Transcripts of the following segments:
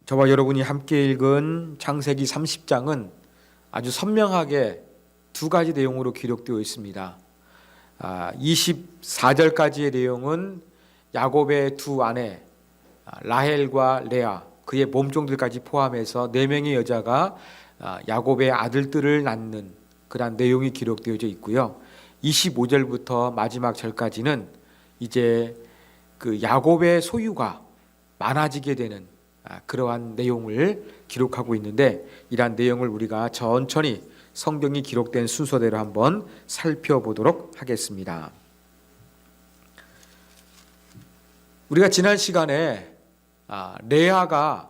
저와 여러분이 함께 읽은 창세기 30장은 아주 선명하게 두 가지 내용으로 기록되어 있습니다. 24절까지의 내용은 야곱의 두 아내 라헬과 레아, 그의 몸종들까지 포함해서 네 명의 여자가 야곱의 아들들을 낳는 그런 내용이 기록되어져 있고요. 25절부터 마지막 절까지는 이제 그 야곱의 소유가 많아지게 되는 그러한 내용을 기록하고 있는데, 이러한 내용을 우리가 천천히 성경이 기록된 순서대로 한번 살펴보도록 하겠습니다. 우리가 지난 시간에 레아가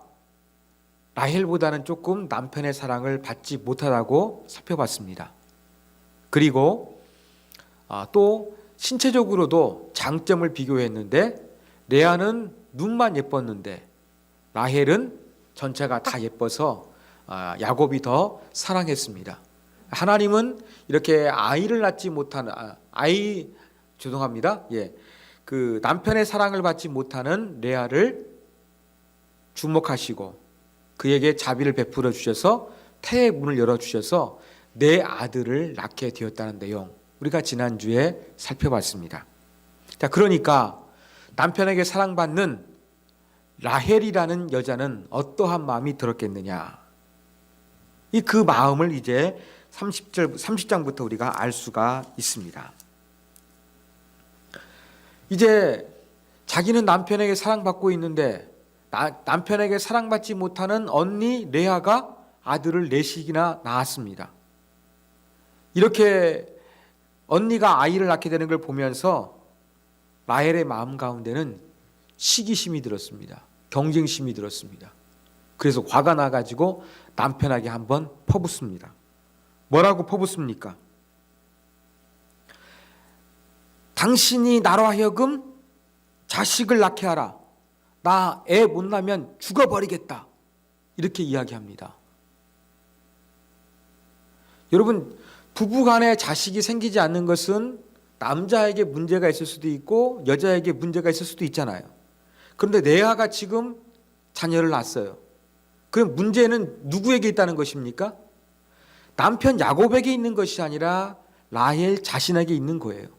라헬보다는 조금 남편의 사랑을 받지 못하다고 살펴봤습니다. 그리고 또 신체적으로도 장점을 비교했는데, 레아는 눈만 예뻤는데 라헬은 전체가 다 예뻐서 야곱이 더 사랑했습니다. 하나님은 이렇게 아이를 낳지 못하는 그 남편의 사랑을 받지 못하는 레아를 주목하시고 그에게 자비를 베풀어 주셔서 태의 문을 열어 주셔서 네 아들을 낳게 되었다는 내용, 우리가 지난주에 살펴봤습니다. 자, 그러니까 남편에게 사랑받는 라헬이라는 여자는 어떠한 마음이 들었겠느냐, 그 마음을 이제 30장부터 우리가 알 수가 있습니다. 이제 자기는 남편에게 사랑받고 있는데 남편에게 사랑받지 못하는 언니 레아가 아들을 넷씩이나 낳았습니다. 이렇게 언니가 아이를 낳게 되는 걸 보면서 라헬의 마음 가운데는 시기심이 들었습니다. 경쟁심이 들었습니다. 그래서 화가 나가지고 남편에게 한번 퍼붓습니다. 뭐라고 퍼붓습니까? 당신이 나로 하여금 자식을 낳게 하라. 나 애 못 낳으면 죽어버리겠다. 이렇게 이야기합니다. 여러분, 부부간에 자식이 생기지 않는 것은 남자에게 문제가 있을 수도 있고 여자에게 문제가 있을 수도 있잖아요. 그런데 레아가 지금 자녀를 낳았어요. 그럼 문제는 누구에게 있다는 것입니까? 남편 야곱에게 있는 것이 아니라 라헬 자신에게 있는 거예요.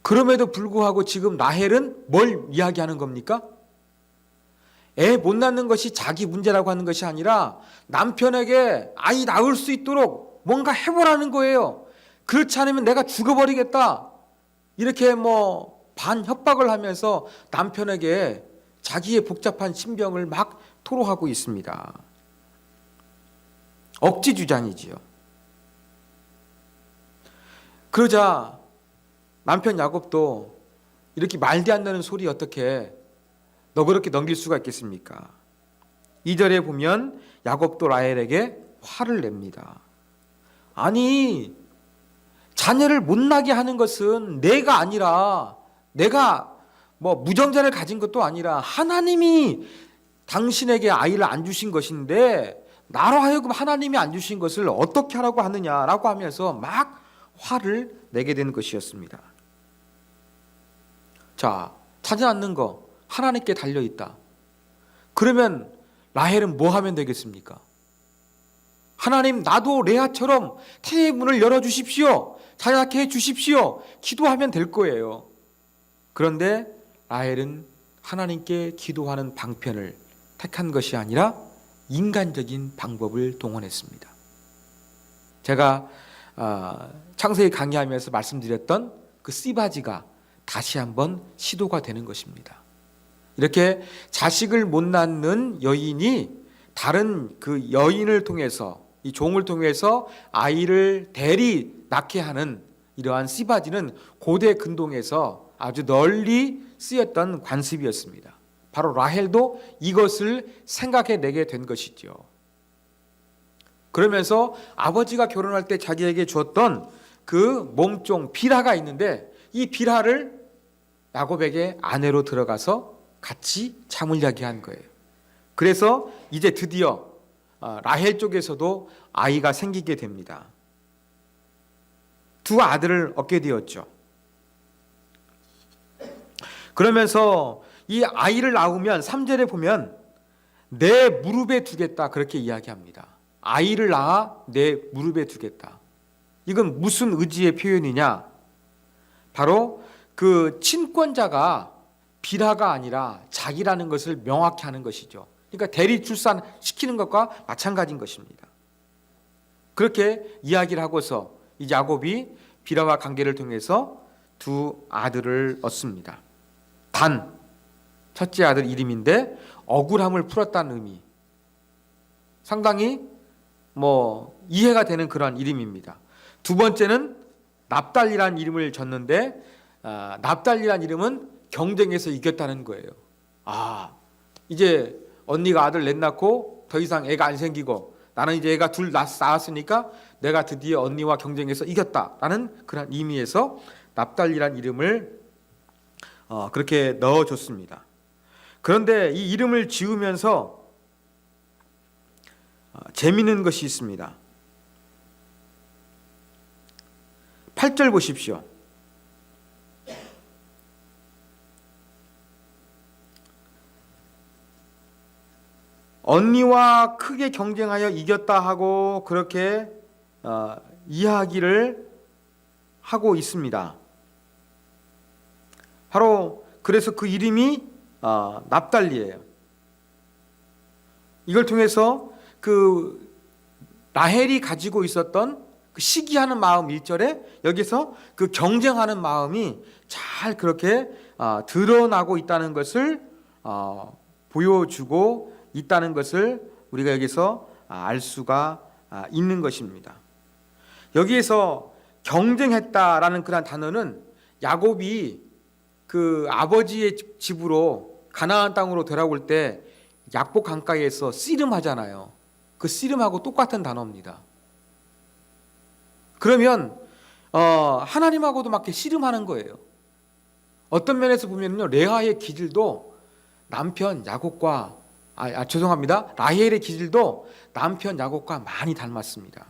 그럼에도 불구하고 지금 라헬은 뭘 이야기하는 겁니까? 애 못 낳는 것이 자기 문제라고 하는 것이 아니라 남편에게 아이 낳을 수 있도록 뭔가 해보라는 거예요. 그렇지 않으면 내가 죽어버리겠다. 이렇게 반협박을 하면서 남편에게 자기의 복잡한 신병을 막 토로하고 있습니다. 억지 주장이지요. 그러자 남편 야곱도 이렇게 말도 안 되는 소리 어떻게 너 그렇게 넘길 수가 있겠습니까? 2절에 보면 야곱도 라헬에게 화를 냅니다. 아니, 자녀를 못 나게 하는 것은 내가 아니라, 내가 무정자를 가진 것도 아니라 하나님이 당신에게 아이를 안 주신 것인데 나로 하여금 하나님이 안 주신 것을 어떻게 하라고 하느냐라고 하면서 막 화를 내게 된 것이었습니다. 자, 자녀 낳는 거 하나님께 달려있다. 그러면 라헬은 뭐 하면 되겠습니까? 하나님, 나도 레아처럼 태의 문을 열어주십시오. 자녀 낳게 해주십시오. 기도하면 될 거예요. 그런데 라헬은 하나님께 기도하는 방편을 택한 것이 아니라 인간적인 방법을 동원했습니다. 제가 창세기 강의하면서 말씀드렸던 그 씨바지가 다시 한번 시도가 되는 것입니다. 이렇게 자식을 못 낳는 여인이 다른 그 여인을 통해서, 이 종을 통해서 아이를 대리 낳게 하는 이러한 씨바지는 고대 근동에서 아주 널리 쓰였던 관습이었습니다. 바로 라헬도 이것을 생각해내게 된 것이죠. 그러면서 아버지가 결혼할 때 자기에게 주었던 그 몸종 빌하가 있는데, 이 빌하를 야곱에게 아내로 들어가서 같이 잠을 자게 한 거예요. 그래서 이제 드디어 라헬 쪽에서도 아이가 생기게 됩니다. 두 아들을 얻게 되었죠. 그러면서 이 아이를 낳으면 3절에 보면 내 무릎에 두겠다 그렇게 이야기합니다. 아이를 낳아 내 무릎에 두겠다. 이건 무슨 의지의 표현이냐? 바로 그 친권자가 비라가 아니라 자기라는 것을 명확히 하는 것이죠. 그러니까 대리 출산시키는 것과 마찬가지인 것입니다. 그렇게 이야기를 하고서 이 야곱이 비라와 관계를 통해서 두 아들을 얻습니다. 단, 첫째 아들 이름인데 억울함을 풀었다는 의미. 상당히 이해가 되는 그런 이름입니다. 두 번째는 납달리라는 이름을 줬는데 납달리라는 이름은 경쟁에서 이겼다는 거예요. 이제 언니가 아들 넷 낳고 더 이상 애가 안 생기고 나는 이제 애가 둘 낳았으니까 내가 드디어 언니와 경쟁에서 이겼다라는 그런 의미에서 납달리라는 이름을 그렇게 넣어줬습니다. 그런데 이 이름을 지으면서 재미있는 것이 있습니다. 8절 보십시오. 언니와 크게 경쟁하여 이겼다 하고 그렇게 이야기를 하고 있습니다. 바로 그래서 그 이름이 납달리예요. 이걸 통해서 그 라헬이 가지고 있었던 그 시기하는 마음 1절에 여기서 그 경쟁하는 마음이 잘 그렇게 드러나고 있다는 것을 보여주고 있다는 것을 우리가 여기서 알 수가 있는 것입니다. 여기에서 경쟁했다라는 그런 단어는 야곱이 그 아버지의 집으로 가나안 땅으로 돌아올 때 약복 강가에서 씨름하잖아요. 그 씨름하고 똑같은 단어입니다. 그러면 하나님하고도 막 이렇게 씨름하는 거예요. 어떤 면에서 보면요, 레아의 기질도 남편 야곱과 죄송합니다. 라헬의 기질도 남편 야곱과 많이 닮았습니다.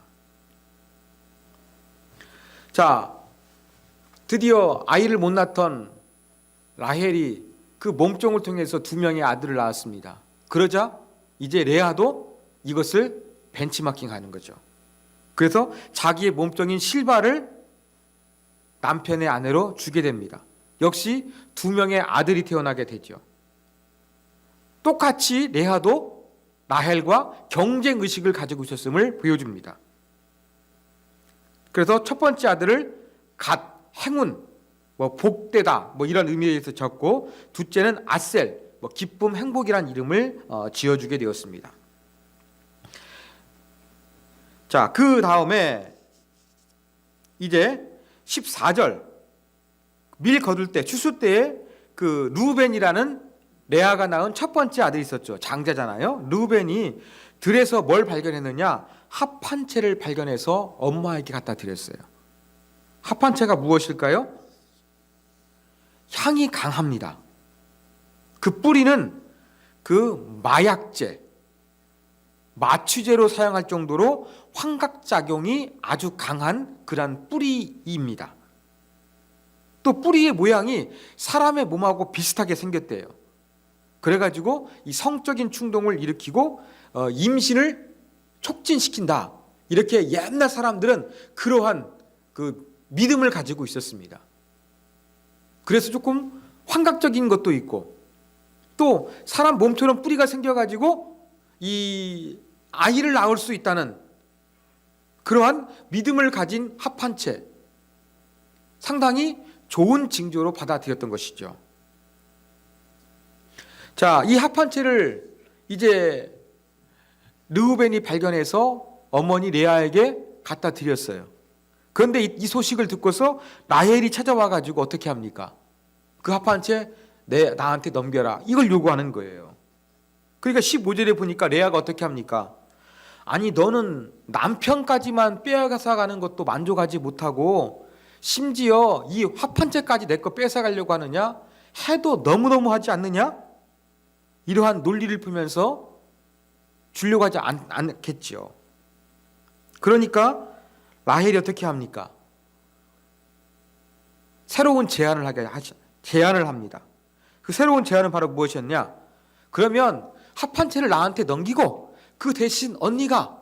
자, 드디어 아이를 못 낳던 라헬이 그 몸종을 통해서 두 명의 아들을 낳았습니다. 그러자 이제 레아도 이것을 벤치마킹하는 거죠. 그래서 자기의 몸종인 실바를 남편의 아내로 주게 됩니다. 역시 두 명의 아들이 태어나게 되죠. 똑같이 레아도 라헬과 경쟁 의식을 가지고 있었음을 보여줍니다. 그래서 첫 번째 아들을 갓, 행운, 복되다 이런 의미에서 적고 둘째는 아셀, 기쁨, 행복이란 이름을 지어주게 되었습니다. 자, 그 다음에 이제 14절 밀 거둘 때 추수 때에 그 루벤이라는 레아가 낳은 첫 번째 아들이 있었죠. 장자잖아요. 루벤이 들에서 뭘 발견했느냐? 합 한 채를 발견해서 엄마에게 갖다 드렸어요. 합 한 채가 무엇일까요? 향이 강합니다. 그 뿌리는 그 마약제, 마취제로 사용할 정도로 환각작용이 아주 강한 그런 뿌리입니다. 또 뿌리의 모양이 사람의 몸하고 비슷하게 생겼대요. 그래가지고 이 성적인 충동을 일으키고 임신을 촉진시킨다. 이렇게 옛날 사람들은 그러한 그 믿음을 가지고 있었습니다. 그래서 조금 환각적인 것도 있고 또 사람 몸처럼 뿌리가 생겨가지고 이 아이를 낳을 수 있다는 그러한 믿음을 가진 합 한 채, 상당히 좋은 징조로 받아들였던 것이죠. 자, 이 합 한 채를 이제 르우벤이 발견해서 어머니 레아에게 갖다 드렸어요. 그런데 이 소식을 듣고서 라헬이 찾아와 가지고 어떻게 합니까? 그 합 한 채 나한테 넘겨라. 이걸 요구하는 거예요. 그러니까 15절에 보니까 레아가 어떻게 합니까? 아니, 너는 남편까지만 빼앗아가는 것도 만족하지 못하고 심지어 이 합 한 채까지 내 거 뺏어가려고 하느냐? 해도 너무너무 하지 않느냐? 이러한 논리를 풀면서 주려고 하지 않겠지요. 그러니까 라헬이 어떻게 합니까? 새로운 제안을 합니다. 그 새로운 제안은 바로 무엇이었냐? 그러면 합한 채를 나한테 넘기고 그 대신 언니가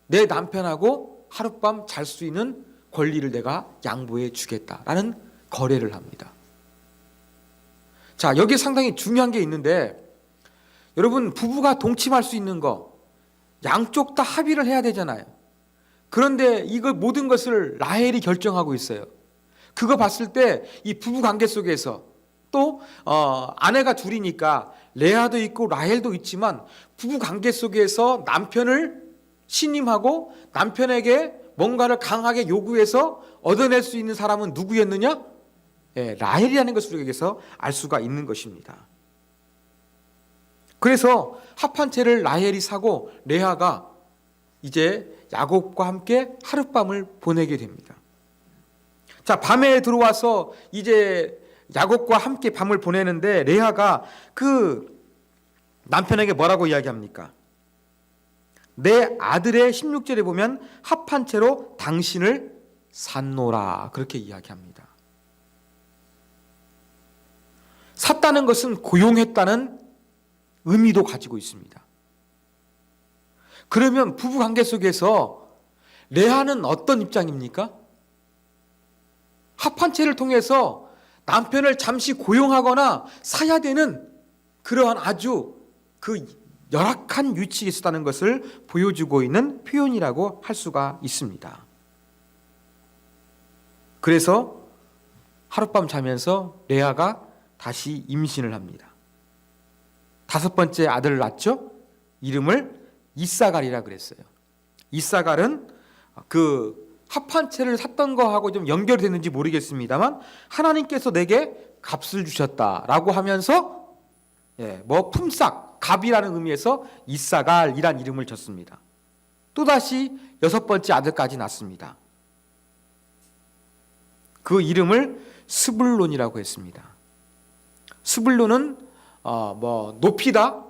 내 남편하고 하룻밤 잘 수 있는 권리를 내가 양보해 주겠다라는 거래를 합니다. 자, 여기에 상당히 중요한 게 있는데, 여러분, 부부가 동침할 수 있는 거 양쪽 다 합의를 해야 되잖아요. 그런데 이거 모든 것을 라헬이 결정하고 있어요. 그거 봤을 때 이 부부 관계 속에서 또 아내가 둘이니까 레아도 있고 라헬도 있지만, 부부 관계 속에서 남편을 신임하고 남편에게 뭔가를 강하게 요구해서 얻어낼 수 있는 사람은 누구였느냐? 라헬이라는 것을 여기서 알 수가 있는 것입니다. 그래서 합한 채를 라헬이 사고 레아가 이제 야곱과 함께 하룻밤을 보내게 됩니다. 자, 밤에 들어와서 이제 야곱과 함께 밤을 보내는데, 레아가 그 남편에게 뭐라고 이야기합니까? 내 아들의 16절에 보면 합한 채로 당신을 샀노라, 그렇게 이야기합니다. 샀다는 것은 고용했다는 의미도 가지고 있습니다. 그러면 부부 관계 속에서 레아는 어떤 입장입니까? 합한 채를 통해서 남편을 잠시 고용하거나 사야 되는 그러한 아주 그 열악한 위치에 있었다는 것을 보여주고 있는 표현이라고 할 수가 있습니다. 그래서 하룻밤 자면서 레아가 다시 임신을 합니다. 5번째 아들을 낳죠. 이름을 이사갈이라 그랬어요. 이사갈은 그 합한 채를 샀던 거하고 좀 연결이 됐는지 모르겠습니다만, 하나님께서 내게 값을 주셨다라고 하면서 품삯, 갑이라는 의미에서 이사갈이란 이름을 줬습니다. 또다시 6번째 아들까지 낳습니다. 그 이름을 스불론이라고 했습니다. 스불론은 높이다,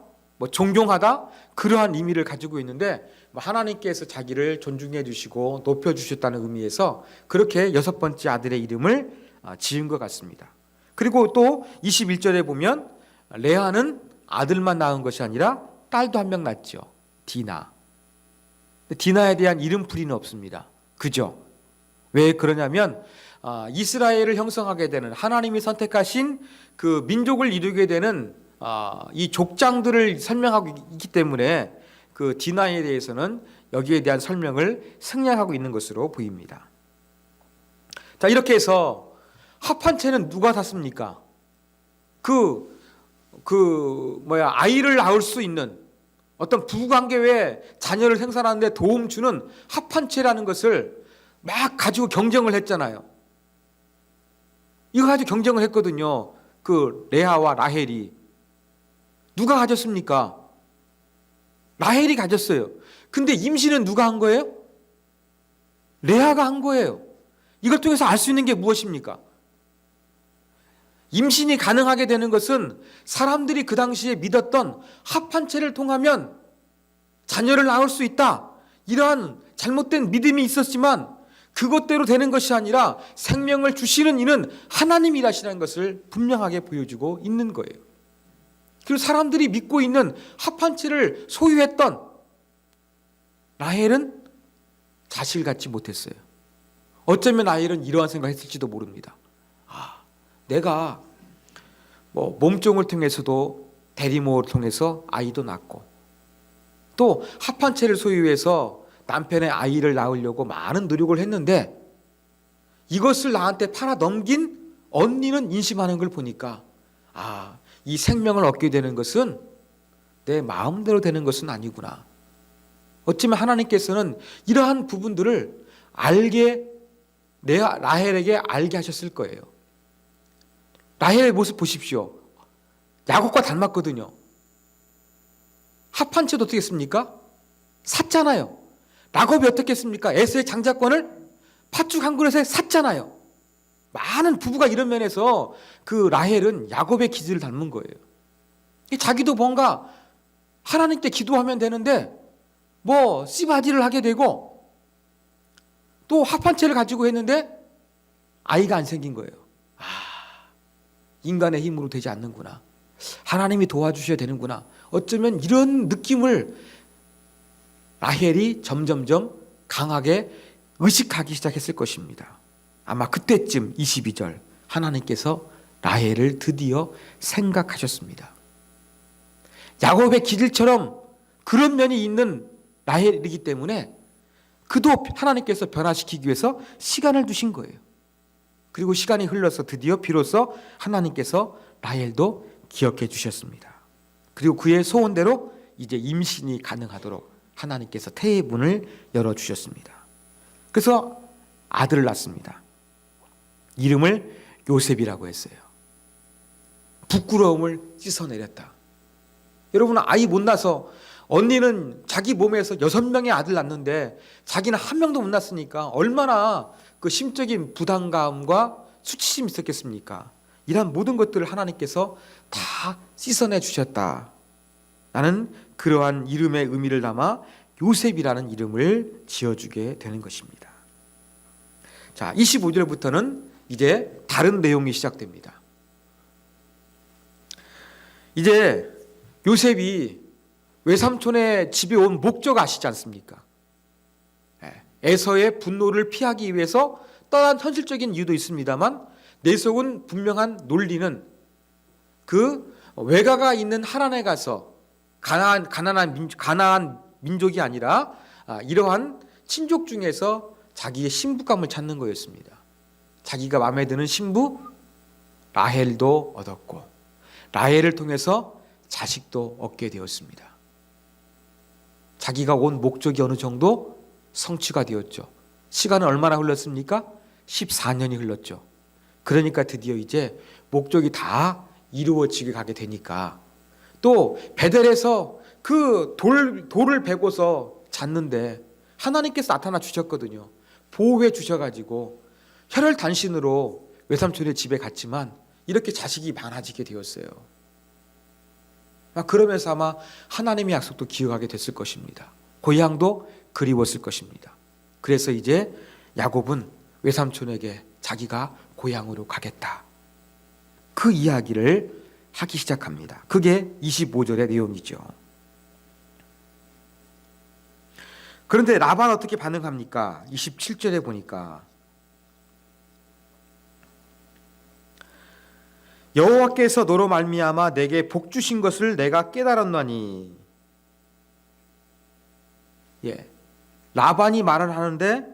존경하다, 그러한 의미를 가지고 있는데, 하나님께서 자기를 존중해 주시고 높여 주셨다는 의미에서 그렇게 6번째 아들의 이름을 지은 것 같습니다. 그리고 또 21절에 보면 레아는 아들만 낳은 것이 아니라 딸도 한 명 낳죠. 디나. 디나에 대한 이름풀이는 없습니다. 그죠? 왜 그러냐면 이스라엘을 형성하게 되는, 하나님이 선택하신 그 민족을 이루게 되는 이 족장들을 설명하고 있기 때문에 그 디나에 대해서는 여기에 대한 설명을 생략하고 있는 것으로 보입니다. 자, 이렇게 해서 합한 채는 누가 샀습니까? 아이를 낳을 수 있는 어떤 부부관계 외에 자녀를 생산하는 데 도움 주는 합한 채라는 것을 막 가지고 경쟁을 했잖아요. 이거 가지고 경쟁을 했거든요. 그 레아와 라헬이. 누가 가졌습니까? 라헬이 가졌어요. 근데 임신은 누가 한 거예요? 레아가 한 거예요. 이걸 통해서 알 수 있는 게 무엇입니까? 임신이 가능하게 되는 것은 사람들이 그 당시에 믿었던 합한 채를 통하면 자녀를 낳을 수 있다, 이러한 잘못된 믿음이 있었지만, 그것대로 되는 것이 아니라 생명을 주시는 이는 하나님이라시라는 것을 분명하게 보여주고 있는 거예요. 그리고 사람들이 믿고 있는 합한 채를 소유했던 라헬은 자식을 갖지 못했어요. 어쩌면 라헬은 이러한 생각을 했을지도 모릅니다. 내가 몸종을 통해서도 대리모를 통해서 아이도 낳고, 또 합한 채를 소유해서 남편의 아이를 낳으려고 많은 노력을 했는데, 이것을 나한테 팔아 넘긴 언니는 인심하는 걸 보니까 이 생명을 얻게 되는 것은 내 마음대로 되는 것은 아니구나. 어쩌면 하나님께서는 이러한 부분들을 라헬에게 알게 하셨을 거예요. 라헬의 모습 보십시오. 야곱과 닮았거든요. 합한 채도 어떻게 했습니까? 샀잖아요. 야곱이 어떻게 했습니까? 에서의 장자권을 팥죽 한 그릇에 샀잖아요. 많은 부부가 이런 면에서 그 라헬은 야곱의 기질을 닮은 거예요. 자기도 뭔가 하나님께 기도하면 되는데 씨바지를 하게 되고, 또 합한 채를 가지고 했는데 아이가 안 생긴 거예요. 인간의 힘으로 되지 않는구나. 하나님이 도와주셔야 되는구나. 어쩌면 이런 느낌을 라헬이 점점점 강하게 의식하기 시작했을 것입니다. 아마 그때쯤 22절 하나님께서 라헬을 드디어 생각하셨습니다. 야곱의 기질처럼 그런 면이 있는 라헬이기 때문에 그도 하나님께서 변화시키기 위해서 시간을 두신 거예요. 그리고 시간이 흘러서 드디어 비로소 하나님께서 라헬도 기억해 주셨습니다. 그리고 그의 소원대로 이제 임신이 가능하도록 하나님께서 태의 문을 열어주셨습니다. 그래서 아들을 낳습니다. 이름을 요셉이라고 했어요. 부끄러움을 씻어내렸다. 여러분, 아이 못 낳아서 언니는 자기 몸에서 6명의 아들 낳는데 자기는 한 명도 못 낳았으니까 얼마나 그 심적인 부담감과 수치심이 있었겠습니까? 이런 모든 것들을 하나님께서 다 씻어내 주셨다. 나는 그러한 이름의 의미를 담아 요셉이라는 이름을 지어주게 되는 것입니다. 자, 25절부터는 이제 다른 내용이 시작됩니다. 이제 요셉이 외삼촌의 집에 온 목적 아시지 않습니까? 에서의 분노를 피하기 위해서 떠난 현실적인 이유도 있습니다만 내 속은 분명한 논리는 그 외가가 있는 하란에 가서 가나안 민족이 아니라 이러한 친족 중에서 자기의 신부감을 찾는 거였습니다. 자기가 마음에 드는 신부 라헬도 얻었고 라헬을 통해서 자식도 얻게 되었습니다. 자기가 온 목적이 어느 정도 성취가 되었죠. 시간은 얼마나 흘렀습니까? 14년이 흘렀죠. 그러니까 드디어 이제 목적이 다 이루어지게 가게 되니까 또 베델에서 그 돌을 베고서 잤는데 하나님께서 나타나 주셨거든요. 보호해 주셔가지고 혈혈단신으로 외삼촌의 집에 갔지만 이렇게 자식이 많아지게 되었어요. 그러면서 아마 하나님의 약속도 기억하게 됐을 것입니다. 고향도 그리웠을 것입니다. 그래서 이제 야곱은 외삼촌에게 자기가 고향으로 가겠다. 그 이야기를 하기 시작합니다. 그게 25절의 내용이죠. 그런데 라반 어떻게 반응합니까? 27절에 보니까 여호와께서 너로 말미암아 내게 복 주신 것을 내가 깨달았나니. 라반이 말을 하는데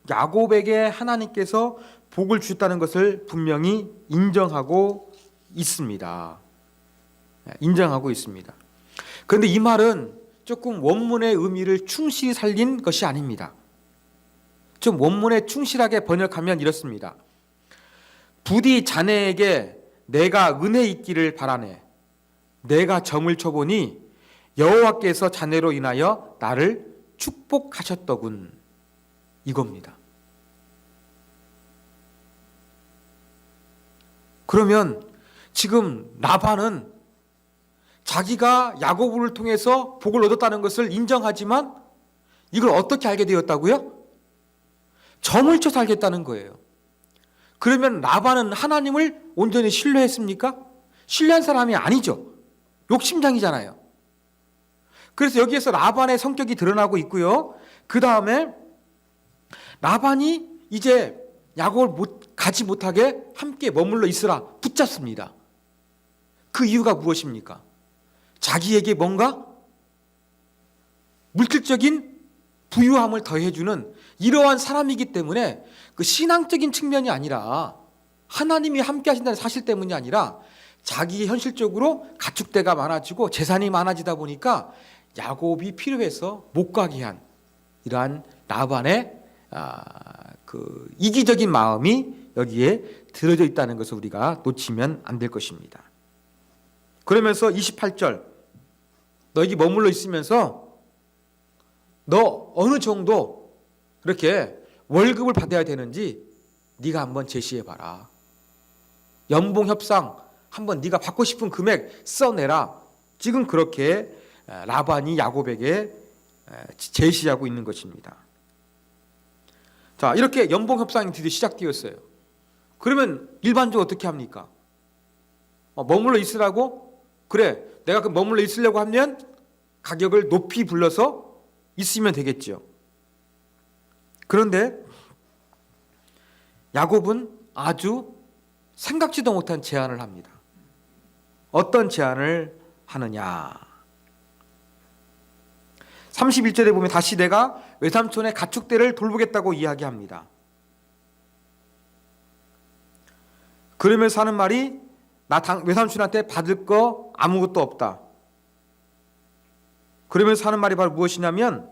야곱에게 하나님께서 복을 주셨다는 것을 분명히 인정하고 있습니다. 인정하고 있습니다. 그런데 이 말은 조금 원문의 의미를 충실히 살린 것이 아닙니다. 좀 원문에 충실하게 번역하면 이렇습니다. 부디 자네에게 내가 은혜 있기를 바라네. 내가 점을 쳐보니 여호와께서 자네로 인하여 나를 축복하셨더군. 이겁니다. 그러면 지금 라반은 자기가 야곱을 통해서 복을 얻었다는 것을 인정하지만 이걸 어떻게 알게 되었다고요? 점을 쳐서 알겠다는 거예요. 그러면 라반은 하나님을 온전히 신뢰했습니까? 신뢰한 사람이 아니죠. 욕심장이잖아요. 그래서 여기에서 라반의 성격이 드러나고 있고요. 그 다음에 라반이 이제 야곱을 가지 못하게 함께 머물러 있으라 붙잡습니다. 그 이유가 무엇입니까? 자기에게 뭔가 물질적인 부유함을 더해주는 이러한 사람이기 때문에 그 신앙적인 측면이 아니라 하나님이 함께 하신다는 사실 때문이 아니라 자기 현실적으로 가축대가 많아지고 재산이 많아지다 보니까 야곱이 필요해서 못 가게 한 이러한 라반의 그 이기적인 마음이 여기에 들어져 있다는 것을 우리가 놓치면 안 될 것입니다. 그러면서 28절 너 여기 머물러 있으면서 너 어느 정도 그렇게 월급을 받아야 되는지 네가 한번 제시해봐라. 연봉 협상 한번 네가 받고 싶은 금액 써내라. 지금 그렇게 라반이 야곱에게 제시하고 있는 것입니다. 자, 이렇게 연봉 협상이 드디어 시작되었어요. 그러면 일반적으로 어떻게 합니까? 머물러 있으라고? 그래, 내가 그 머물러 있으려고 하면 가격을 높이 불러서 있으면 되겠죠. 그런데 야곱은 아주 생각지도 못한 제안을 합니다. 어떤 제안을 하느냐? 31절에 보면 다시 내가 외삼촌의 가축대를 돌보겠다고 이야기합니다. 그러면서 하는 말이 나 외삼촌한테 받을 거 아무것도 없다. 그러면서 하는 말이 바로 무엇이냐면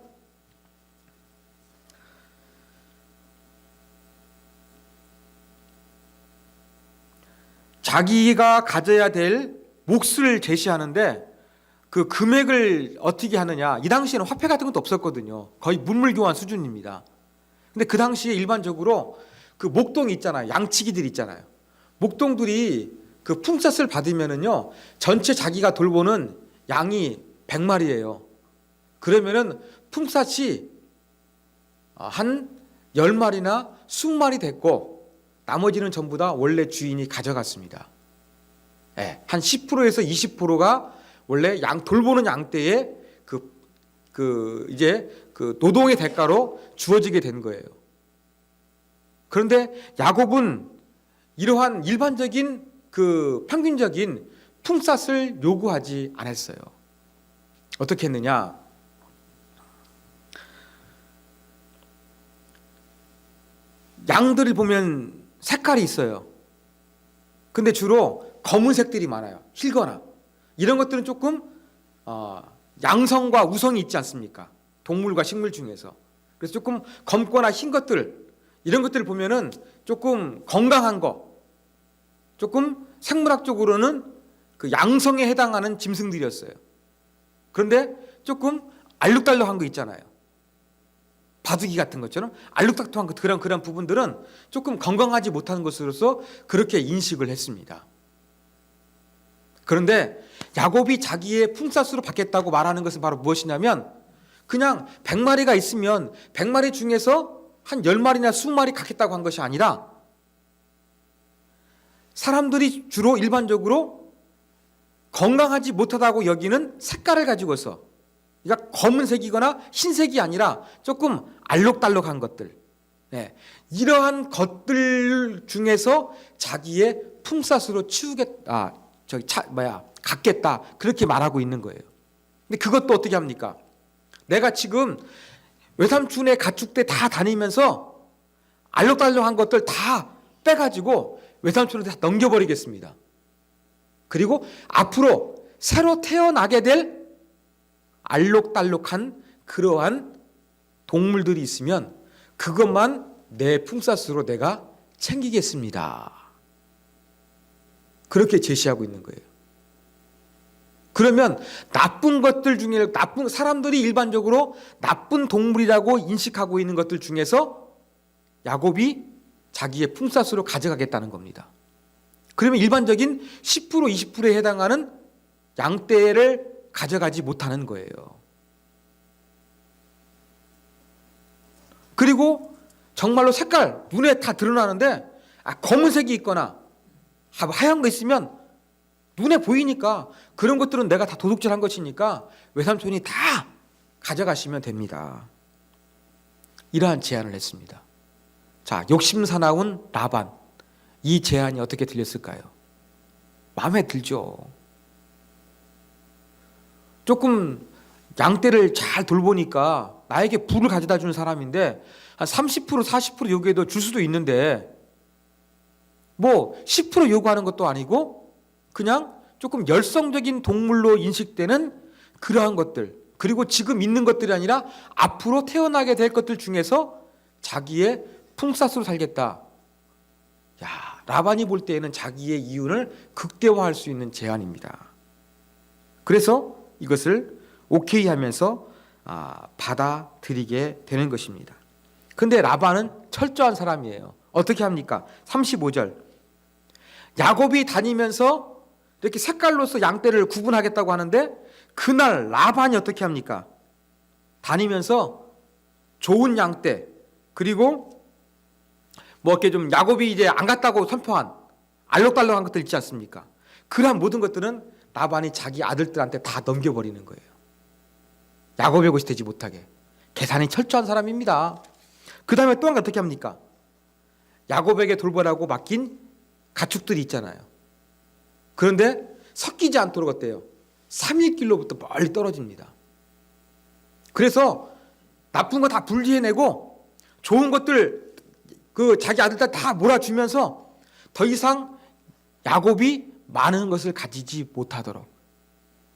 자기가 가져야 될 몫을 제시하는데 그 금액을 어떻게 하느냐. 이 당시에는 화폐 같은 것도 없었거든요. 거의 문물교환 수준입니다. 근데 그 당시에 일반적으로 그 목동이 있잖아요. 양치기들 있잖아요. 목동들이 그 품삯을 받으면은요, 전체 자기가 돌보는 양이 100마리예요. 그러면은 품삯이 한 10마리나 20마리 됐고 나머지는 전부 다 원래 주인이 가져갔습니다. 네, 한 10%에서 20%가 원래 돌보는 양떼의 이제 그 노동의 대가로 주어지게 된 거예요. 그런데 야곱은 이러한 일반적인 그 평균적인 품삯을 요구하지 않았어요. 어떻게 했느냐? 양들을 보면 색깔이 있어요. 근데 주로 검은색들이 많아요. 힐거나 이런 것들은 조금 양성과 우성이 있지 않습니까? 동물과 식물 중에서. 그래서 조금 검거나 흰 것들, 이런 것들을 보면은 조금 건강한 거, 조금 생물학적으로는 그 양성에 해당하는 짐승들이었어요. 그런데 조금 알록달록한 거 있잖아요. 바둑이 같은 것처럼 알록달록한 그런 부분들은 조금 건강하지 못한 것으로서 그렇게 인식을 했습니다. 그런데 야곱이 자기의 품삯으로 받겠다고 말하는 것은 바로 무엇이냐면 그냥 100마리가 있으면 100마리 중에서 한 10마리나 20마리 갖겠다고 한 것이 아니라 사람들이 주로 일반적으로 건강하지 못하다고 여기는 색깔을 가지고서, 그러니까 검은색이거나 흰색이 아니라 조금 알록달록한 것들, 네, 이러한 것들 중에서 자기의 품삯으로 갖겠다, 그렇게 말하고 있는 거예요. 근데 그것도 어떻게 합니까? 내가 지금 외삼촌의 가축대 다 다니면서 알록달록한 것들 다 빼가지고 외삼촌한테 다 넘겨버리겠습니다. 그리고 앞으로 새로 태어나게 될 알록달록한 그러한 동물들이 있으면 그것만 내 품삯으로 내가 챙기겠습니다. 그렇게 제시하고 있는 거예요. 그러면 나쁜 것들 중에, 나쁜 사람들이 일반적으로 나쁜 동물이라고 인식하고 있는 것들 중에서 야곱이 자기의 품삯으로 가져가겠다는 겁니다. 그러면 일반적인 10% 20%에 해당하는 양떼를 가져가지 못하는 거예요. 그리고 정말로 색깔 눈에 다 드러나는데 검은색이 있거나 하얀 거 있으면 눈에 보이니까 그런 것들은 내가 다 도둑질한 것이니까 외삼촌이 다 가져가시면 됩니다. 이러한 제안을 했습니다. 자, 욕심사나운 라반, 이 제안이 어떻게 들렸을까요? 마음에 들죠. 조금 양떼를 잘 돌보니까 나에게 부를 가져다 주는 사람인데 한 30% 40% 요구해도 줄 수도 있는데 뭐 10% 요구하는 것도 아니고 그냥 조금 열성적인 동물로 인식되는 그러한 것들, 그리고 지금 있는 것들이 아니라 앞으로 태어나게 될 것들 중에서 자기의 품삯으로 살겠다. 야, 라반이 볼 때에는 자기의 이윤을 극대화할 수 있는 제안입니다. 그래서 이것을 오케이 하면서 받아들이게 되는 것입니다. 근데 라반은 철저한 사람이에요. 어떻게 합니까? 35절. 야곱이 다니면서 이렇게 색깔로서 양떼를 구분하겠다고 하는데 그날 라반이 어떻게 합니까? 다니면서 좋은 양떼, 그리고 뭐 이렇게 좀 야곱이 이제 안 갔다고 선포한 알록달록한 것들 있지 않습니까? 그러한 모든 것들은 라반이 자기 아들들한테 다 넘겨버리는 거예요. 야곱의 것이 되지 못하게. 계산이 철저한 사람입니다. 그 다음에 또 한 가 어떻게 합니까? 야곱에게 돌보라고 맡긴 가축들이 있잖아요. 그런데 섞이지 않도록 어때요? 3일길로부터 멀리 떨어집니다. 그래서 나쁜 거 다 분리해내고 좋은 것들 그 자기 아들들 다 몰아주면서 더 이상 야곱이 많은 것을 가지지 못하도록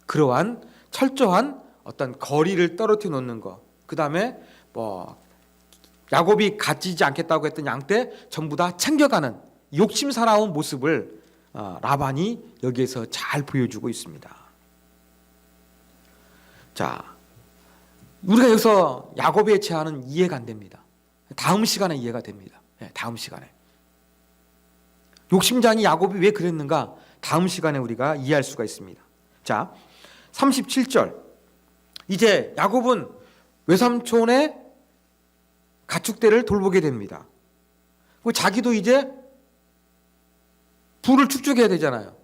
그러한 철저한 어떤 거리를 떨어뜨려 놓는 거. 그 다음에 뭐 야곱이 가지지 않겠다고 했던 양떼 전부 다 챙겨가는 욕심사나운 모습을 라반이 여기에서 잘 보여주고 있습니다. 자, 우리가 여기서 야곱의 제안은 이해가 안 됩니다. 다음 시간에 이해가 됩니다. 다음 시간에. 욕심장이 야곱이 왜 그랬는가? 다음 시간에 우리가 이해할 수가 있습니다. 자, 37절. 이제 야곱은 외삼촌의 가축대를 돌보게 됩니다. 자기도 이제 부를 축적해야 되잖아요.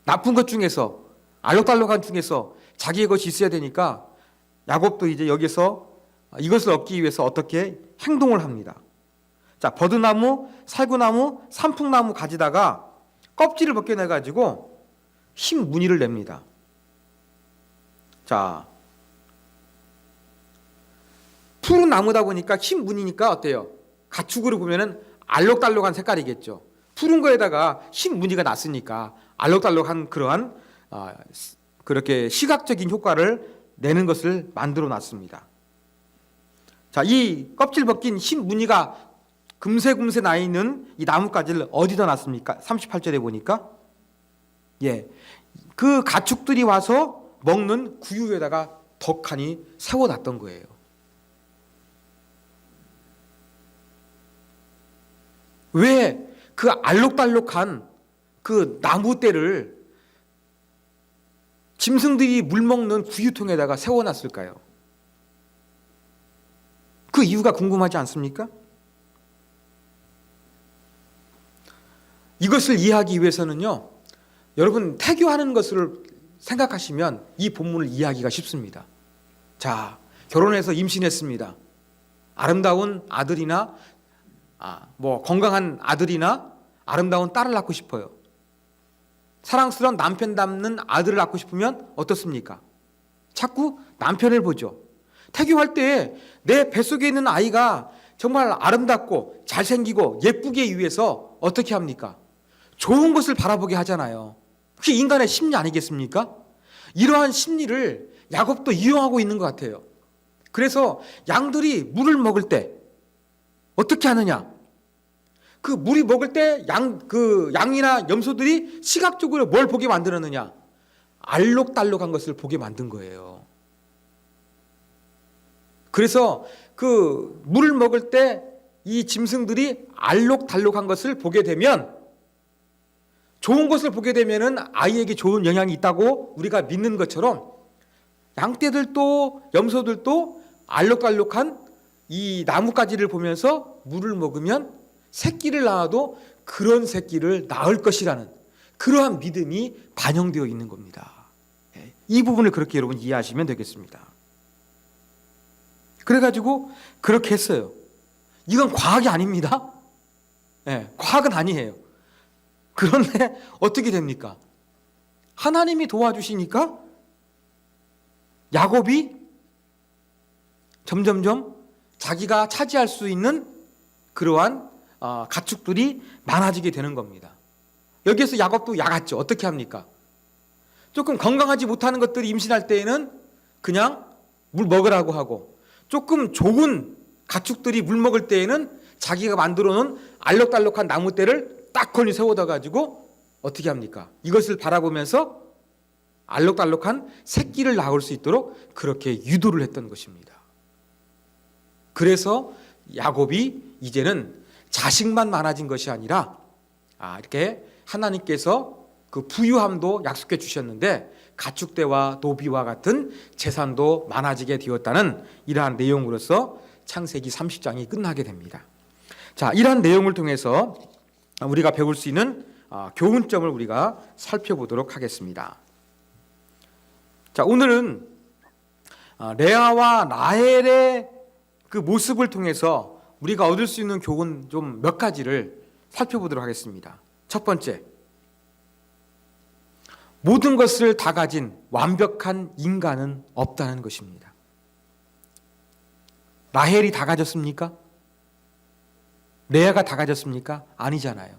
나쁜 것 중에서 알록달록한 중에서 자기의 것이 있어야 되니까 야곱도 이제 여기서 이것을 얻기 위해서 어떻게 행동을 합니다. 자, 버드나무, 살구나무, 산풍나무 가지다가 껍질을 벗겨내가지고 흰 무늬를 냅니다. 자, 푸른 나무다 보니까 흰 무늬니까 어때요? 가축으로 보면은 알록달록한 색깔이겠죠. 푸른 거에다가 흰 무늬가 났으니까 알록달록한 그러한 그렇게 시각적인 효과를 내는 것을 만들어 놨습니다. 자, 이 껍질 벗긴 흰 무늬가 금세금세 나 있는 이 나뭇가지를 어디다 놨습니까? 38절에 보니까 그 가축들이 와서 먹는 구유에다가 덕하니 세워놨던 거예요. 왜 그 알록달록한 그 나무대를 짐승들이 물먹는 구유통에다가 세워놨을까요? 그 이유가 궁금하지 않습니까? 이것을 이해하기 위해서는요, 여러분 태교하는 것을 생각하시면 이 본문을 이해하기가 쉽습니다. 자, 결혼해서 임신했습니다. 아름다운 아들이나 건강한 아들이나 아름다운 딸을 낳고 싶어요. 사랑스러운 남편 닮는 아들을 낳고 싶으면 어떻습니까? 자꾸 남편을 보죠. 태교할 때 내 뱃속에 있는 아이가 정말 아름답고 잘생기고 예쁘게 위해서 어떻게 합니까? 좋은 것을 바라보게 하잖아요. 그게 인간의 심리 아니겠습니까? 이러한 심리를 야곱도 이용하고 있는 것 같아요. 그래서 양들이 물을 먹을 때 어떻게 하느냐? 그 물이 먹을 때 양이나 염소들이 시각적으로 뭘 보게 만들었느냐? 알록달록한 것을 보게 만든 거예요. 그래서 그 물을 먹을 때 이 짐승들이 알록달록한 것을 보게 되면, 좋은 것을 보게 되면은 아이에게 좋은 영향이 있다고 우리가 믿는 것처럼 양떼들도 염소들도 알록달록한 이 나뭇가지를 보면서 물을 먹으면 새끼를 낳아도 그런 새끼를 낳을 것이라는 그러한 믿음이 반영되어 있는 겁니다. 이 부분을 그렇게 여러분 이해하시면 되겠습니다. 그래가지고 그렇게 했어요. 이건 과학이 아닙니다. 과학은 아니에요. 그런데 어떻게 됩니까? 하나님이 도와주시니까 야곱이 점점점 자기가 차지할 수 있는 그러한 가축들이 많아지게 되는 겁니다. 여기에서 야곱도 야갔죠. 어떻게 합니까? 조금 건강하지 못하는 것들이 임신할 때에는 그냥 물 먹으라고 하고, 조금 좋은 가축들이 물 먹을 때에는 자기가 만들어 놓은 알록달록한 나무대를 딱 걸리 세워다 가지고 어떻게 합니까? 이것을 바라보면서 알록달록한 새끼를 낳을 수 있도록 그렇게 유도를 했던 것입니다. 그래서 야곱이 이제는 자식만 많아진 것이 아니라 이렇게 하나님께서 그 부유함도 약속해 주셨는데 가축대와 노비와 같은 재산도 많아지게 되었다는 이러한 내용으로서 창세기 30장이 끝나게 됩니다. 자, 이러한 내용을 통해서 우리가 배울 수 있는 교훈점을 우리가 살펴보도록 하겠습니다. 자, 오늘은 레아와 라헬의 그 모습을 통해서 우리가 얻을 수 있는 교훈 좀 몇 가지를 살펴보도록 하겠습니다. 첫 번째, 모든 것을 다 가진 완벽한 인간은 없다는 것입니다. 라헬이 다 가졌습니까? 레아가 다 가졌습니까? 아니잖아요.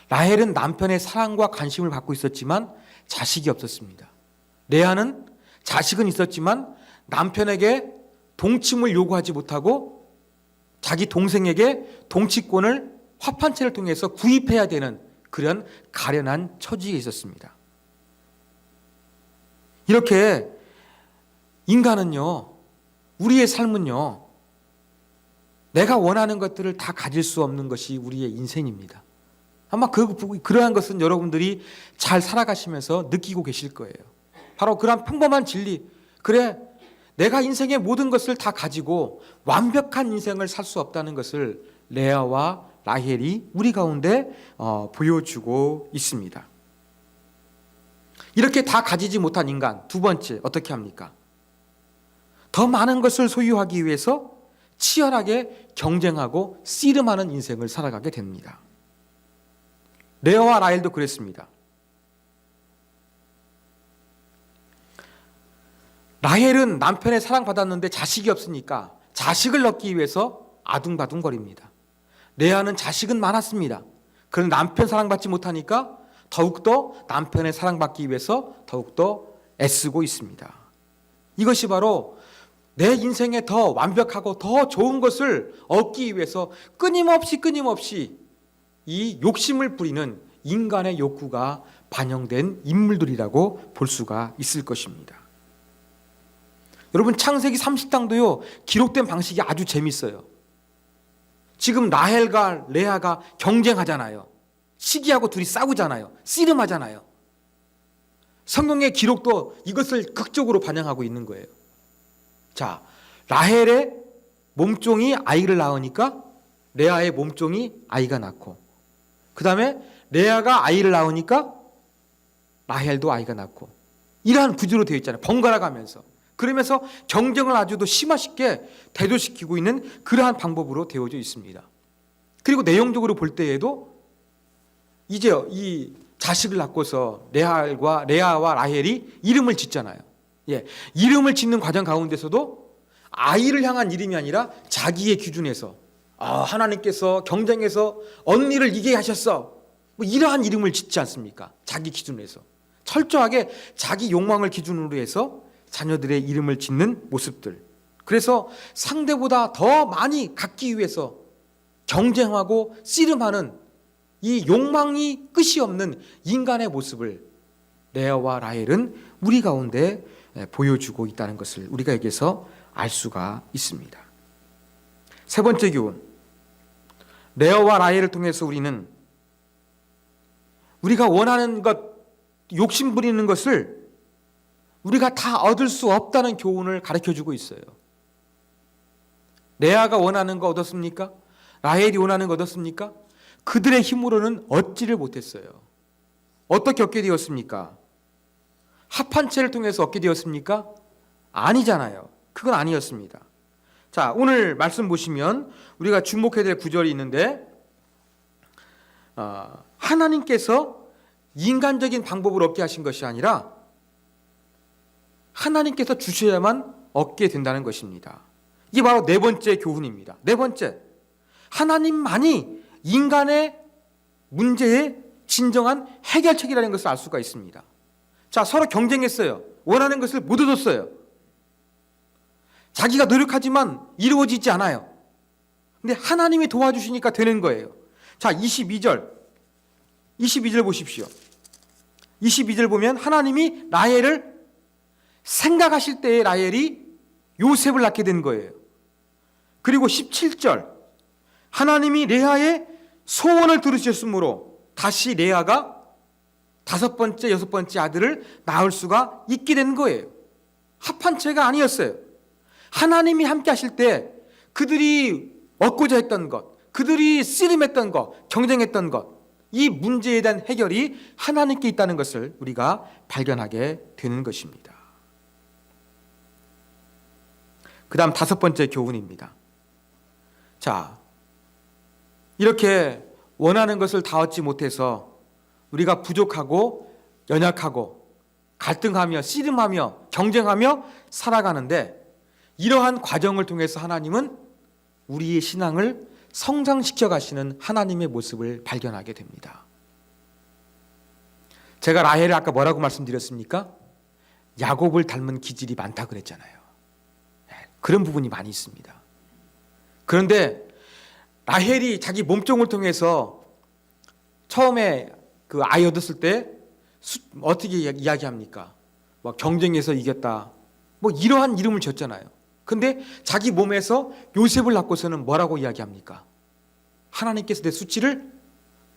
라헬은 남편의 사랑과 관심을 받고 있었지만 자식이 없었습니다. 레아는 자식은 있었지만 남편에게 동침을 요구하지 못하고 자기 동생에게 동치권을 화판체를 통해서 구입해야 되는 그런 가련한 처지에 있었습니다. 이렇게 인간은요, 우리의 삶은요, 내가 원하는 것들을 다 가질 수 없는 것이 우리의 인생입니다. 아마 그러한 것은 여러분들이 잘 살아가시면서 느끼고 계실 거예요. 바로 그런 평범한 진리, 그래, 내가 인생의 모든 것을 다 가지고 완벽한 인생을 살 수 없다는 것을 레아와 라헬이 우리 가운데 보여주고 있습니다. 이렇게 다 가지지 못한 인간, 두 번째 어떻게 합니까? 더 많은 것을 소유하기 위해서 치열하게 경쟁하고 씨름하는 인생을 살아가게 됩니다. 레아와 라헬도 그랬습니다. 라헬은 남편의 사랑받았는데 자식이 없으니까 자식을 얻기 위해서 아둥바둥거립니다. 레아는 자식은 많았습니다. 그런데 남편 사랑받지 못하니까 더욱더 남편의 사랑받기 위해서 더욱더 애쓰고 있습니다. 이것이 바로 내 인생에 더 완벽하고 더 좋은 것을 얻기 위해서 끊임없이 이 욕심을 부리는 인간의 욕구가 반영된 인물들이라고 볼 수가 있을 것입니다. 여러분, 창세기 30장도요 기록된 방식이 아주 재밌어요. 지금 라헬과 레아가 경쟁하잖아요. 시기하고 둘이 싸우잖아요. 씨름하잖아요. 성경의 기록도 이것을 극적으로 반영하고 있는 거예요. 자, 라헬의 몸종이 아이를 낳으니까 레아의 몸종이 아이가 낳고, 그 다음에 레아가 아이를 낳으니까 라헬도 아이가 낳고, 이러한 구조로 되어 있잖아요. 번갈아 가면서. 그러면서 경쟁을 아주도 심화시켜 대조시키고 있는 그러한 방법으로 되어져 있습니다. 그리고 내용적으로 볼 때에도 이제 이 자식을 낳고서 레아와 라헬이 이름을 짓잖아요. 예, 이름을 짓는 과정 가운데서도 아이를 향한 이름이 아니라 자기의 기준에서 하나님께서 경쟁에서 언니를 이기게 하셨어, 뭐 이러한 이름을 짓지 않습니까? 자기 기준에서 철저하게 자기 욕망을 기준으로 해서 자녀들의 이름을 짓는 모습들. 그래서 상대보다 더 많이 갖기 위해서 경쟁하고 씨름하는 이 욕망이 끝이 없는 인간의 모습을 레아와 라헬은 우리 가운데 보여주고 있다는 것을 우리가 여기서 알 수가 있습니다. 세 번째 교훈, 레아와 라헬을 통해서 우리는 우리가 원하는 것, 욕심 부리는 것을 우리가 다 얻을 수 없다는 교훈을 가르쳐주고 있어요. 레아가 원하는 거 얻었습니까? 라헬이 원하는 거 얻었습니까? 그들의 힘으로는 얻지를 못했어요. 어떻게 얻게 되었습니까? 합한체를 통해서 얻게 되었습니까? 아니잖아요. 그건 아니었습니다. 자, 오늘 말씀 보시면 우리가 주목해야 될 구절이 있는데, 하나님께서 인간적인 방법으로 얻게 하신 것이 아니라 하나님께서 주셔야만 얻게 된다는 것입니다. 이게 바로 네 번째 교훈입니다. 네 번째, 하나님만이 인간의 문제의 진정한 해결책이라는 것을 알 수가 있습니다. 자, 서로 경쟁했어요. 원하는 것을 못 얻었어요. 자기가 노력하지만 이루어지지 않아요. 근데 하나님이 도와주시니까 되는 거예요. 자, 22절 보십시오. 22절 보면 하나님이 라헬을 생각하실 때에 라헬이 요셉을 낳게 된 거예요. 그리고 17절, 하나님이 레아의 소원을 들으셨으므로 다시 레아가 다섯 번째, 여섯 번째 아들을 낳을 수가 있게 된 거예요. 합한체가 아니었어요. 하나님이 함께 하실 때 그들이 얻고자 했던 것, 그들이 씨름했던 것, 경쟁했던 것, 이 문제에 대한 해결이 하나님께 있다는 것을 우리가 발견하게 되는 것입니다. 그 다음 5번째 교훈입니다. 자, 이렇게 원하는 것을 다 얻지 못해서 우리가 부족하고 연약하고 갈등하며 씨름하며 경쟁하며 살아가는데, 이러한 과정을 통해서 하나님은 우리의 신앙을 성장시켜 가시는 하나님의 모습을 발견하게 됩니다. 제가 라헬을 아까 뭐라고 말씀드렸습니까? 야곱을 닮은 기질이 많다 그랬잖아요. 그런 부분이 많이 있습니다. 그런데 라헬이 자기 몸종을 통해서 처음에 그 아이 얻었을 때 어떻게 이야기합니까? 뭐 경쟁에서 이겼다, 뭐 이러한 이름을 줬잖아요. 근데 자기 몸에서 요셉을 낳고서는 뭐라고 이야기합니까? 하나님께서 내 수치를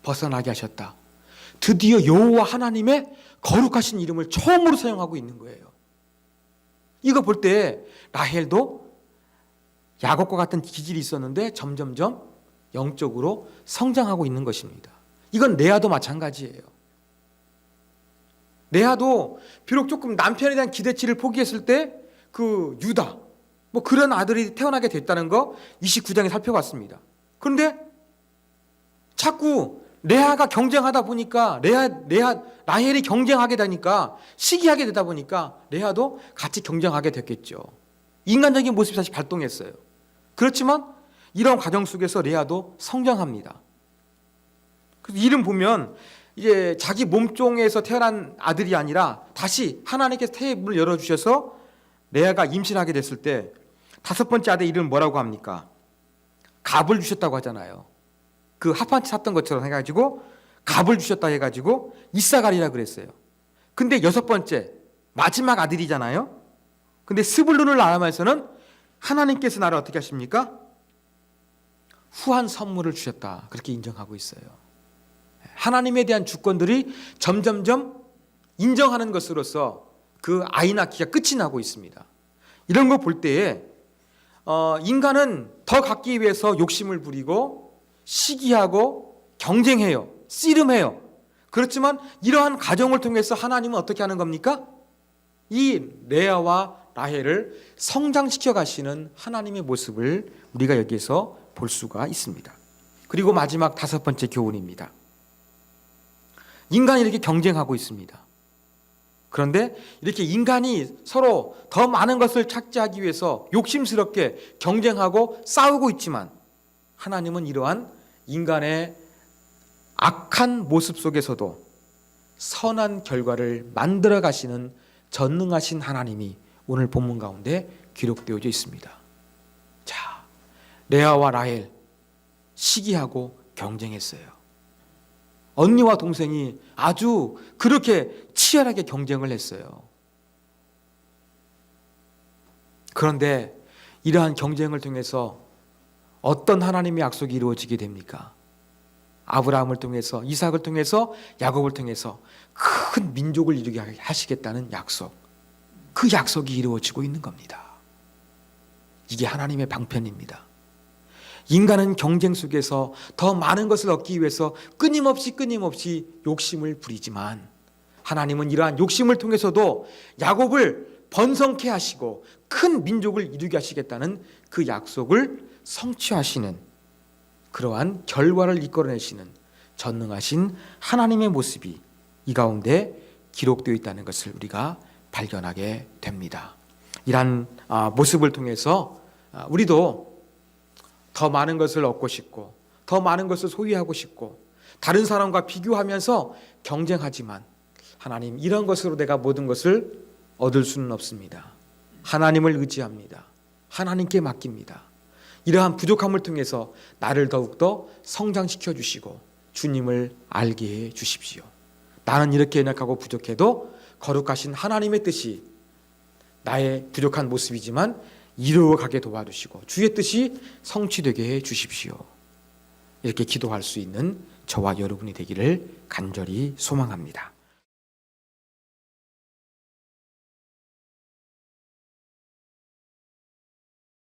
벗어나게 하셨다. 드디어 여호와 하나님의 거룩하신 이름을 처음으로 사용하고 있는 거예요. 이거 볼 때 라헬도 야곱과 같은 기질이 있었는데 점점점 영적으로 성장하고 있는 것입니다. 이건 레아도 마찬가지예요. 레아도 비록 조금 남편에 대한 기대치를 포기했을 때 그 유다, 뭐 그런 아들이 태어나게 됐다는 거 29장에 살펴봤습니다. 그런데 자꾸 레아가 경쟁하다 보니까 라헬이 경쟁하게 되니까, 시기하게 되다 보니까 레아도 같이 경쟁하게 됐겠죠. 인간적인 모습이 다시 발동했어요. 그렇지만 이런 과정 속에서 레아도 성장합니다. 그래서 이름 보면 이제 자기 몸종에서 태어난 아들이 아니라 다시 하나님께서 태의 문을 열어주셔서 레아가 임신하게 됐을 때 5번째 아들 이름 뭐라고 합니까? 갑을 주셨다고 하잖아요. 그 합판치 샀던 것처럼 해가지고 갑을 주셨다 해가지고 이사갈이라 그랬어요. 근데 6번째 마지막 아들이잖아요. 근데 스불룬을 낳으면서는 하나님께서 나를 어떻게 하십니까? 후한 선물을 주셨다, 그렇게 인정하고 있어요. 하나님에 대한 주권들이 점점점 인정하는 것으로서 그 아이 낳기가 끝이 나고 있습니다. 이런 거 볼 때에 인간은 더 갖기 위해서 욕심을 부리고 시기하고 경쟁해요, 씨름해요. 그렇지만 이러한 과정을 통해서 하나님은 어떻게 하는 겁니까? 이 레아와 라헬을 성장시켜 가시는 하나님의 모습을 우리가 여기에서 볼 수가 있습니다. 그리고 마지막 5번째 교훈입니다. 인간이 이렇게 경쟁하고 있습니다. 그런데 이렇게 인간이 서로 더 많은 것을 착취하기 위해서 욕심스럽게 경쟁하고 싸우고 있지만, 하나님은 이러한 인간의 악한 모습 속에서도 선한 결과를 만들어 가시는 전능하신 하나님이 오늘 본문 가운데 기록되어져 있습니다. 자, 레아와 라헬 시기하고 경쟁했어요. 언니와 동생이 아주 그렇게 치열하게 경쟁을 했어요. 그런데 이러한 경쟁을 통해서 어떤 하나님의 약속이 이루어지게 됩니까? 아브라함을 통해서, 이삭을 통해서, 야곱을 통해서 큰 민족을 이루게 하시겠다는 약속, 그 약속이 이루어지고 있는 겁니다. 이게 하나님의 방편입니다. 인간은 경쟁 속에서 더 많은 것을 얻기 위해서 끊임없이 욕심을 부리지만, 하나님은 이러한 욕심을 통해서도 야곱을 번성케 하시고 큰 민족을 이루게 하시겠다는 그 약속을 성취하시는, 그러한 결과를 이끌어내시는 전능하신 하나님의 모습이 이 가운데 기록되어 있다는 것을 우리가 발견하게 됩니다. 이러한 모습을 통해서 우리도 더 많은 것을 얻고 싶고 더 많은 것을 소유하고 싶고 다른 사람과 비교하면서 경쟁하지만, 하나님, 이런 것으로 내가 모든 것을 얻을 수는 없습니다. 하나님을 의지합니다. 하나님께 맡깁니다. 이러한 부족함을 통해서 나를 더욱더 성장시켜 주시고 주님을 알게 해 주십시오. 나는 이렇게 연약하고 부족해도 거룩하신 하나님의 뜻이 나의 부족한 모습이지만 이루어가게 도와주시고 주의 뜻이 성취되게 해 주십시오. 이렇게 기도할 수 있는 저와 여러분이 되기를 간절히 소망합니다.